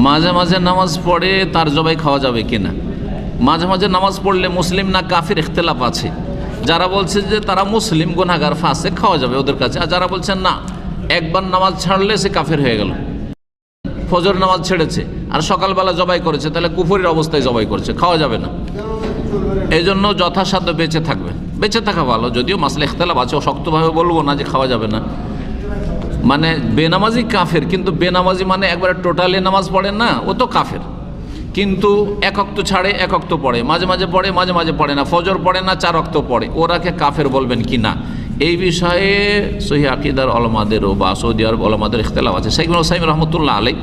মাঝে মাঝে নামাজ পড়ে তার জবাই খাওয়া যাবে কিনা? মাঝে মাঝে নামাজ পড়লে মুসলিম না কাফির ইখতিলাফ আছে। যারা বলছে যে তারা মুসলিম গুনাহগার ফাসিক, খাওয়া যাবে ওদের কাছে। আর যারা বলছেন না, একবার নামাজ ছাড়লে সে কাফির হয়ে গেল, ফজর নামাজ ছেড়েছে আর সকালবেলা জবাই করেছে, তাহলে কুফরের অবস্থায় জবাই করেছে, খাওয়া যাবে না। এই জন্য যথাসাধ্য বেঁচে থাকবে, বেঁচে থাকা ভালো। যদিও মাসলা ইখতিলাফ আছে, শক্তভাবে বলবো না যে খাওয়া যাবে না। মানে বেনামাজি কাফের, কিন্তু বেনামাজি মানে একবারে টোটালি নামাজ পড়ে না, ও তো কাফের। কিন্তু এক ওয়াক্ত ছাড়ে, এক ওয়াক্ত পড়ে, মাঝে মাঝে পড়ে, মাঝে মাঝে পড়ে না, ফজর পড়ে না, 4 ওয়াক্ত পড়ে, ওরাকে কাফের বলবেন কি না, এই বিষয়ে সহিহ আকীদার উলামাদেরও বা সৌদি আরব উলামাদের ইখতিলাফ আছে। শেখ ইবনে উসাইমিন রাহমাতুল্লাহ আলাইহি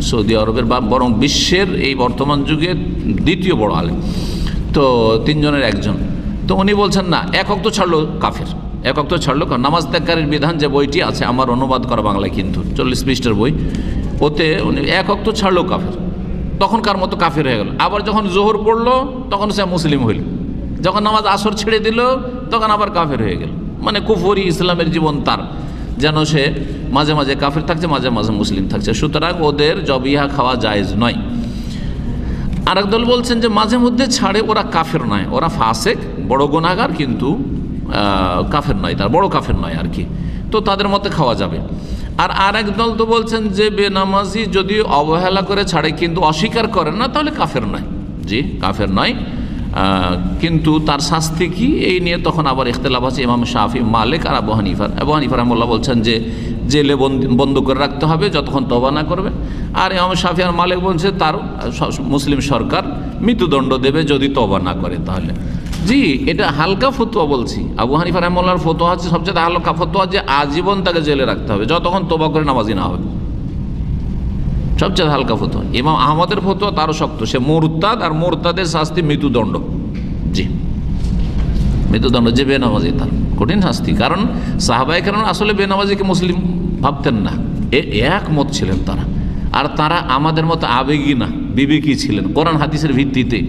সৌদি আরবের বা বরং বিশ্বের এই বর্তমান যুগে দ্বিতীয় বড় আলেম, তো 3 জনের একজন। তো উনি বলছেন না, এক ওয়াক্ত ছাড়লো কাফের, এক ওয়াক্ত ছাড়লো। নামাজ ত্যাগকারীর বিধান যে বইটি আছে, আমার অনুবাদ করা বাংলায়, কিন্তু 40 পৃষ্ঠার বই, ওতে উনি এক ওয়াক্ত ছাড়লো কাফের, তখনকার মতো কাফের হয়ে গেল। আবার যখন জোহর পড়লো তখন সে মুসলিম হইল, যখন নামাজ আসর ছেড়ে দিল তখন আবার কাফের হয়ে গেল। মানে কুফরি ইসলামের জীবন তার, যেন সে মাঝে মাঝে কাফের থাকছে, মাঝে মাঝে মুসলিম থাকছে। সুতরাং ওদের জবিহা খাওয়া জায়েজ নয়। আরেক দল বলছেন যে মাঝে মধ্যে ছাড়ে, ওরা কাফের নয়, ওরা ফাসেক, বড় গুনাহগার, কিন্তু কাফের নয়, তার বড় কাফের নয় আর কি, তো তাদের মতে খাওয়া যাবে। আর আরেক দল তো বলছেন যে বেনামাজি যদি অবহেলা করে ছাড়ে কিন্তু অস্বীকার করে না, তাহলে কাফের নয়। জি, কাফের নয়, কিন্তু তার শাস্তি কি, এই নিয়ে তখন আবার ইখতিলাফ আছে ইমাম শাফি, মালিক আর আবু হানিফার। আবু হানিফা রাহমাতুল্লাহ বলছেন যে জেলে বন্ধ করে রাখতে হবে যতক্ষণ তওবা না করবে। আর ইমাম শাফি আর মালিক বলছে তার মুসলিম সরকার মৃত্যুদণ্ড দেবে যদি তওবা না করে। তাহলে জি, এটা হালকা ফতোয়া বলছি। আবু হানিফা রাহমাতুল্লাহর ফতোয়া হচ্ছে সবচেয়ে হালকা ফতোয়া, যে আজীবন তাকে জেলে রাখতে হবে যতক্ষণ তওবা করে নামাজি না হবে, সবচেয়ে হালকা ফতোয়া। ইমাম আহমদের ফতোয়া তারও শক্ত, সে মুরতাদ, আর মুরতাদের শাস্তি মৃত্যুদণ্ড। জি, মৃত্যুদণ্ড, যে বেনামাজি তার কঠিন শাস্তি। কারণ সাহাবায়ে কেরাম আসলে বেনামাজিকে মুসলিম ভাবতেন না, একমত ছিলেন তারা। আর তারা আমাদের মতো আবেগী না, বিবেকী ছিলেন কোরআন হাদিসের ভিত্তিতে।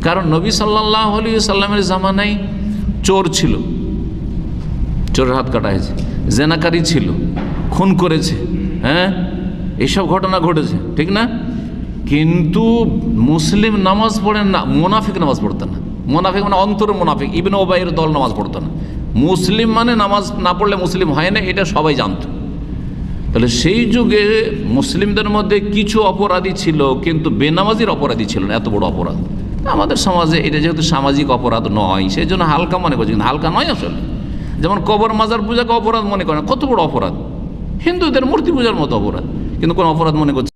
কারণ নবী সাল্লাল্লাহু আলাইহি সাল্লামের জামানায় চোর ছিল, চোরের হাত কাটা হয়েছে, জেনাকারী ছিল, খুন করেছে, হ্যাঁ, এইসব ঘটনা ঘটেছে, ঠিক না? কিন্তু মুসলিম নামাজ পড়েন না, মুনাফিক নামাজ পড়তেন না। মুনাফিক মানে অন্তরে মুনাফিক, ইবনে উবাইয়ের দল নামাজ পড়তো না। মুসলিম মানে নামাজ না পড়লে মুসলিম হয় না, এটা সবাই জানত। তাহলে সেই যুগে মুসলিমদের মধ্যে কিছু অপরাধী ছিল, কিন্তু বেনামাজির অপরাধী ছিল না, এত বড় অপরাধ। আমাদের সমাজে এটা যেহেতু সামাজিক অপরাধ নয়, সেই জন্য হালকা মনে করছে, কিন্তু হালকা নয় আসলে। যেমন কবর মাজার পূজাকে অপরাধ মনে করে না, কত বড় অপরাধ। হিন্দুদের মূর্তি পূজার মতো অপরাধ, কিন্তু কোনো অপরাধ মনে করছে।